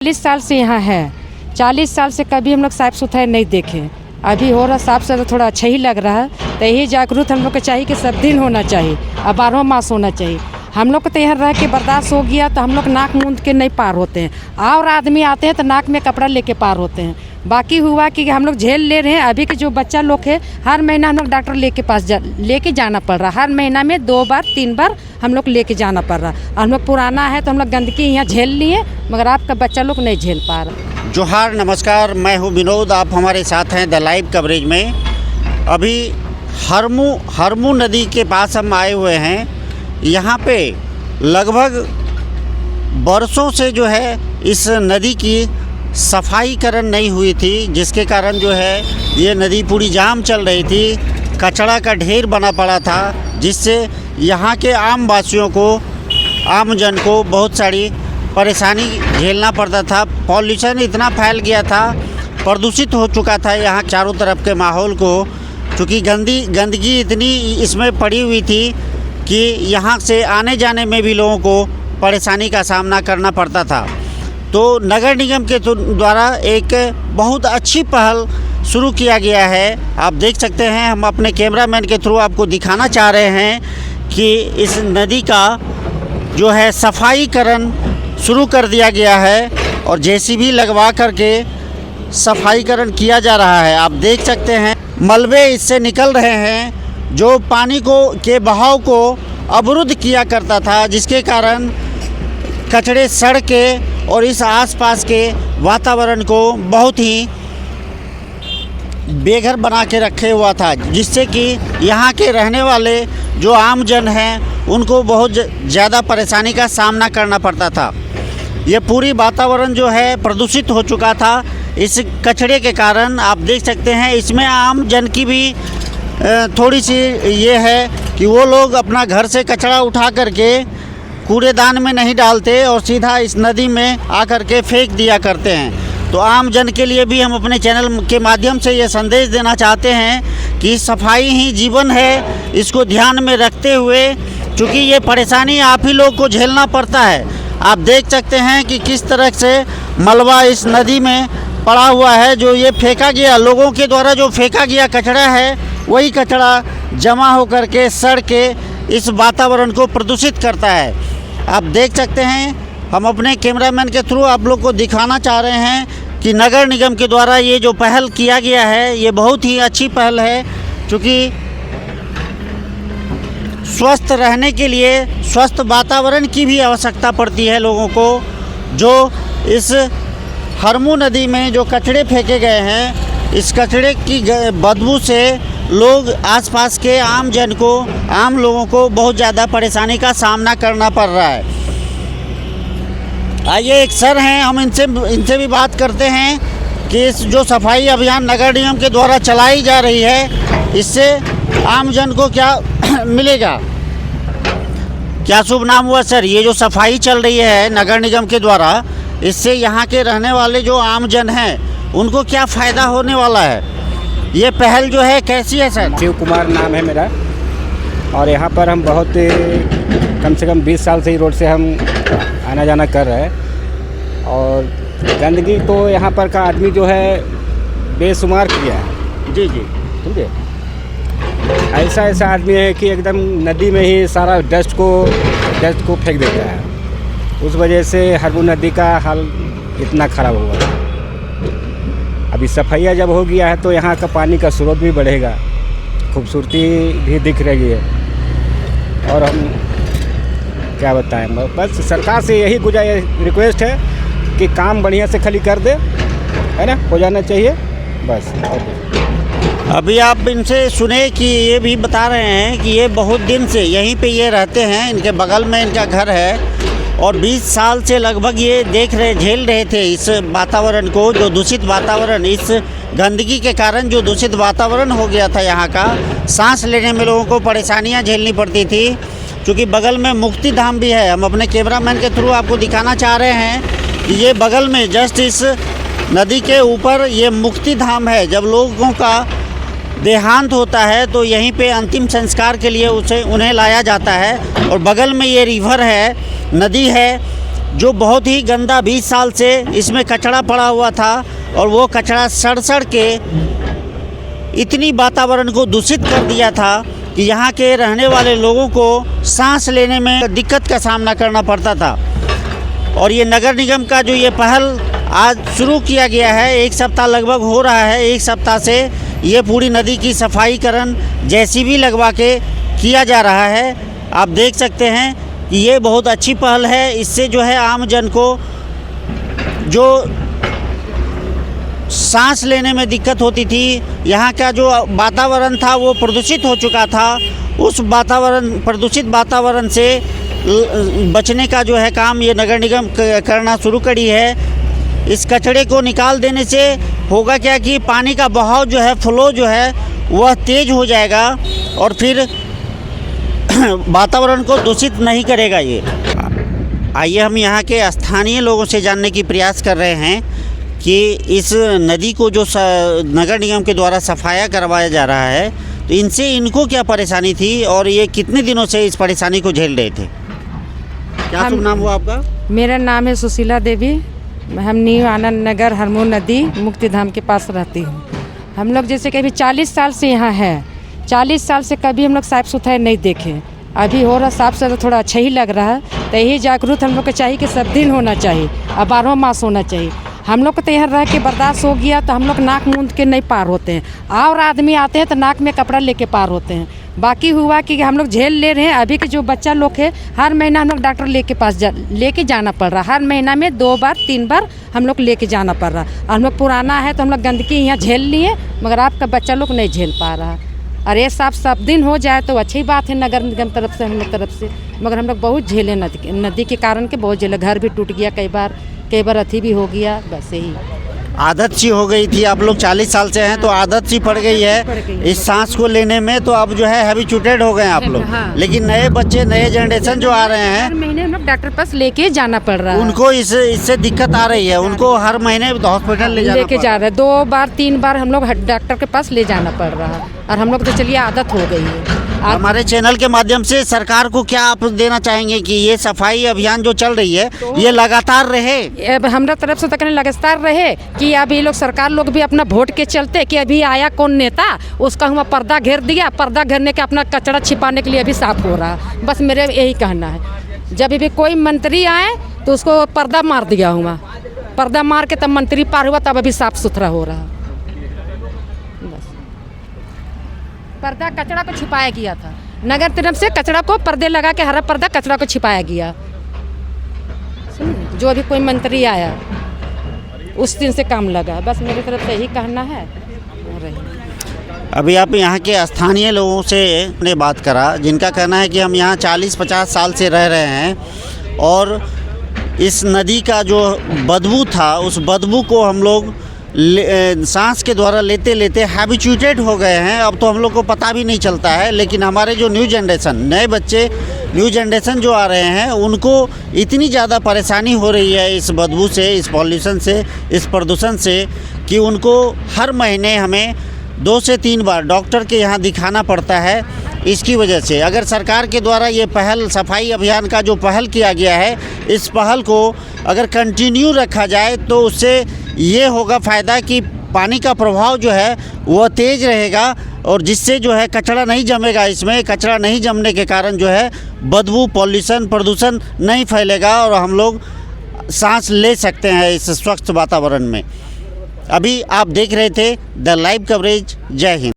40 साल से यहाँ है। 40 साल से कभी हम लोग साफ सुथरा नहीं देखे। अभी हो रहा साफ सुथरा, थोड़ा अच्छा ही लग रहा है। तो यही जागरूक हम लोग को चाहिए कि सब दिन होना चाहिए और 12 मास होना चाहिए। हम लोग को तो यहाँ रह के बर्दाश्त हो गया तो हम लोग नाक मूंद के नहीं पार होते हैं। और आदमी आते हैं तो नाक में कपड़ा लेके पार होते हैं। बाकी हुआ कि हम लोग झेल ले रहे हैं। अभी के जो बच्चा लोग है, हर महीना हम लोग डॉक्टर लेके जाना पड़ रहा। हर महीना में 2 बार 3 बार हम लोग लेके जाना पड़ रहा। और हम लोग पुराना है तो हम लोग गंदगी यहाँ झेल लिए, मगर आपका बच्चा लोग नहीं झेल पा रहा। जोहार, नमस्कार, मैं हूँ विनोद। आप हमारे साथ हैं द लाइव कवरेज में। अभी हरमू नदी के पास हम आए हुए हैं। यहाँ पे लगभग बरसों से जो है इस नदी की सफाईकरण नहीं हुई थी, जिसके कारण जो है ये नदी पूरी जाम चल रही थी। कचरा का ढेर बना पड़ा था, जिससे यहाँ के आम वासियों को, आम जन को बहुत सारी परेशानी झेलना पड़ता था। पॉल्यूशन इतना फैल गया था, प्रदूषित हो चुका था यहाँ चारों तरफ के माहौल को, क्योंकि गंदगी इतनी इसमें पड़ी हुई थी कि यहाँ से आने जाने में भी लोगों को परेशानी का सामना करना पड़ता था। तो नगर निगम के द्वारा एक बहुत अच्छी पहल शुरू किया गया है। आप देख सकते हैं, हम अपने कैमरामैन के थ्रू आपको दिखाना चाह रहे हैं कि इस नदी का जो है सफाईकरण शुरू कर दिया गया है और जेसीबी लगवा करके सफाईकरण किया जा रहा है। आप देख सकते हैं मलबे इससे निकल रहे हैं, जो पानी के बहाव को अवरुद्ध किया करता था, जिसके कारण कचरे सड़ के और इस आसपास के वातावरण को बहुत ही बेघर बना के रखे हुआ था, जिससे कि यहाँ के रहने वाले जो आम जन हैं उनको बहुत ज़्यादा परेशानी का सामना करना पड़ता था। ये पूरी वातावरण जो है प्रदूषित हो चुका था इस कचरे के कारण। आप देख सकते हैं इसमें आम जन की भी थोड़ी सी ये है कि वो लोग अपना घर से कचरा उठा करके कूड़ेदान में नहीं डालते और सीधा इस नदी में आकर के फेंक दिया करते हैं। तो आम जन के लिए भी हम अपने चैनल के माध्यम से ये संदेश देना चाहते हैं कि सफाई ही जीवन है। इसको ध्यान में रखते हुए, क्योंकि ये परेशानी आप ही लोग को झेलना पड़ता है। आप देख सकते हैं कि किस तरह से मलबा इस नदी में पड़ा हुआ है, जो ये फेंका गया, लोगों के द्वारा जो फेंका गया कचरा है, वही कचरा जमा होकर के सड़ के इस वातावरण को प्रदूषित करता है। आप देख सकते हैं, हम अपने कैमरामैन के थ्रू आप लोग को दिखाना चाह रहे हैं कि नगर निगम के द्वारा ये जो पहल किया गया है, ये बहुत ही अच्छी पहल है, क्योंकि स्वस्थ रहने के लिए स्वस्थ वातावरण की भी आवश्यकता पड़ती है लोगों को। जो इस हरमू नदी में जो कचरे फेंके गए हैं, इस कचरे की बदबू से लोग, आसपास के आम जन को, आम लोगों को बहुत ज़्यादा परेशानी का सामना करना पड़ रहा है। आइए, एक सर हैं, हम इनसे भी बात करते हैं कि इस जो सफाई अभियान नगर निगम के द्वारा चलाई जा रही है, इससे आम जन को क्या मिलेगा। क्या शुभ नाम हुआ सर? ये जो सफाई चल रही है नगर निगम के द्वारा, इससे यहाँ के रहने वाले जो आम जन हैं उनको क्या फ़ायदा होने वाला है? ये पहल जो है कैसी है सर? शिव कुमार नाम है मेरा, और यहाँ पर हम बहुत कम से कम 20 साल से ही रोड से हम आना जाना कर रहे हैं। और गंदगी तो यहाँ पर का आदमी जो है बेशुमार किया है। जी जी, समझे, ऐसा आदमी है कि एकदम नदी में ही सारा डस्ट को फेंक देता है। उस वजह से हरमू नदी का हाल इतना ख़राब हुआ है। अभी सफाइया जब हो गया है तो यहाँ का पानी का स्रोत भी बढ़ेगा, खूबसूरती भी दिख रही है। और हम क्या बताएं, बस सरकार से यही रिक्वेस्ट है कि काम बढ़िया से खाली कर दे, है ना, हो जाना चाहिए बस। अभी आप इनसे सुने कि ये भी बता रहे हैं कि ये बहुत दिन से यहीं पे ये रहते हैं, इनके बगल में इनका घर है और 20 साल से लगभग ये झेल रहे थे इस वातावरण को, जो दूषित वातावरण, इस गंदगी के कारण जो दूषित वातावरण हो गया था यहाँ का। सांस लेने में लोगों को परेशानियाँ झेलनी पड़ती थी, क्योंकि बगल में मुक्ति धाम भी है। हम अपने कैमरामैन के थ्रू आपको दिखाना चाह रहे हैं कि ये बगल में जस्ट इस नदी के ऊपर ये मुक्ति धाम है। जब लोगों का देहांत होता है तो यहीं पे अंतिम संस्कार के लिए उन्हें लाया जाता है। और बगल में ये रिवर है, नदी है, जो बहुत ही गंदा 20 साल से इसमें कचरा पड़ा हुआ था और वो कचरा सड़ के इतनी वातावरण को दूषित कर दिया था कि यहाँ के रहने वाले लोगों को सांस लेने में दिक्कत का सामना करना पड़ता था। और ये नगर निगम का जो ये पहल आज शुरू किया गया है, एक सप्ताह लगभग हो रहा है, एक सप्ताह से ये पूरी नदी की सफाईकरण जेसीबी लगवा के किया जा रहा है। आप देख सकते हैं कि ये बहुत अच्छी पहल है। इससे जो है आम जन को जो सांस लेने में दिक्कत होती थी, यहाँ का जो वातावरण था वो प्रदूषित हो चुका था, उस प्रदूषित वातावरण से बचने का जो है काम ये नगर निगम करना शुरू करी है। इस कचरे को निकाल देने से होगा क्या कि पानी का बहाव जो है, फ्लो जो है वह तेज़ हो जाएगा और फिर वातावरण को दूषित नहीं करेगा ये। आइए हम यहाँ के स्थानीय लोगों से जानने की प्रयास कर रहे हैं कि इस नदी को जो नगर निगम के द्वारा सफाया करवाया जा रहा है, तो इनको क्या परेशानी थी और ये कितने दिनों से इस परेशानी को झेल रहे थे? क्या शुभ नाम हुआ आपका? मेरा नाम है सुशीला देवी। हम न्यू आनंद नगर हरमू नदी मुक्तिधाम के पास रहती हूँ। हम लोग जैसे कि अभी 40 साल से यहाँ है, 40 साल से कभी हम लोग साफ सुथरा नहीं देखे। अभी हो रहा साफ सुथरा, थोड़ा अच्छा ही लग रहा है। तो यही जागरूक हम लोग को चाहिए कि सब दिन होना चाहिए और 12 मास होना चाहिए। हम लोग को तो यहाँ रह के बर्दाश्त हो गया, तो हम लोग नाक मूंद के नहीं पार होते हैं, और आदमी आते हैं तो नाक में कपड़ा लेके पार होते हैं। बाकी हुआ कि हम लोग झेल ले रहे हैं। अभी के जो बच्चा लोग है, हर महीना हम लोग डॉक्टर लेके जाना पड़ रहा। हर महीना में 2 बार 3 बार हम लोग लेके जाना पड़ रहा। और हम लोग पुराना है तो हम लोग गंदगी यहाँ झेल लिए, मगर आपका बच्चा लोग नहीं झेल पा रहा। और ये साफ सब दिन हो जाए तो अच्छी बात है नगर निगम तरफ से, हम लोग तरफ से। मगर हम लोग बहुत झेले नदी के कारण के, बहुत झेले। घर भी टूट गया कई बार अथी भी हो गया। बस यही आदत सी हो गई थी। आप लोग 40 साल से हैं तो आदत सी पड़ गई है इस सांस को लेने में, तो अब जो है हैबिचुएटेड हो गए आप लोग। हाँ। लेकिन नए बच्चे, नए जनरेशन जो आ रहे हैं, हर महीने हम लोग डॉक्टर पास लेके जाना पड़ रहा है। उनको इससे दिक्कत आ रही है, उनको हर महीने हॉस्पिटल लेके जा रहे हैं। 2 बार 3 बार हम लोग डॉक्टर के पास ले जाना पड़ रहा है। और हम लोग तो चलिए आदत हो गई है। हमारे चैनल के माध्यम से सरकार को क्या आप देना चाहेंगे कि ये सफाई अभियान जो चल रही है ये लगातार रहे? अब हमारा तरफ से तक लगातार रहे कि अब ये लोग सरकार लोग भी अपना वोट के चलते कि अभी आया कौन नेता, उसका हम पर्दा घेर दिया, पर्दा घेरने के अपना कचरा छिपाने के लिए अभी साफ हो रहा। बस मेरे यही कहना है। जब भी कोई मंत्री आए तो उसको पर्दा मार दिया हुआ, पर्दा मार के तब मंत्री पार हुआ, तब अभी साफ सुथरा हो रहा। पर्दा कचरा को छिपाया गया था, नगर तरफ से कचरा को पर्दे लगा के, हरा पर्दा कचरा को छिपाया गया। जो अभी कोई मंत्री आया उस दिन से काम लगा। बस मेरी तरफ से यही कहना है। अभी आप यहाँ के स्थानीय लोगों से ने बात करा, जिनका कहना है कि हम यहाँ 40-50 साल से रह रहे हैं और इस नदी का जो बदबू था, उस बदबू को हम लोग सांस के द्वारा लेते लेते हैबिचुएटेड हो गए हैं। अब तो हम लोग को पता भी नहीं चलता है। लेकिन हमारे जो न्यू जनरेशन, नए बच्चे, न्यू जनरेशन जो आ रहे हैं, उनको इतनी ज़्यादा परेशानी हो रही है इस बदबू से, इस पॉल्यूशन से, इस प्रदूषण से, कि उनको हर महीने हमें 2 से 3 बार डॉक्टर के यहाँ दिखाना पड़ता है। इसकी वजह से अगर सरकार के द्वारा ये पहल, सफाई अभियान का जो पहल किया गया है, इस पहल को अगर कंटिन्यू रखा जाए तो उससे ये होगा फ़ायदा कि पानी का प्रभाव जो है वह तेज़ रहेगा और जिससे जो है कचरा नहीं जमेगा। इसमें कचरा नहीं जमने के कारण जो है बदबू, पॉल्यूशन, प्रदूषण नहीं फैलेगा और हम लोग सांस ले सकते हैं इस स्वच्छ वातावरण में। अभी आप देख रहे थे द लाइव कवरेज। जय हिंद।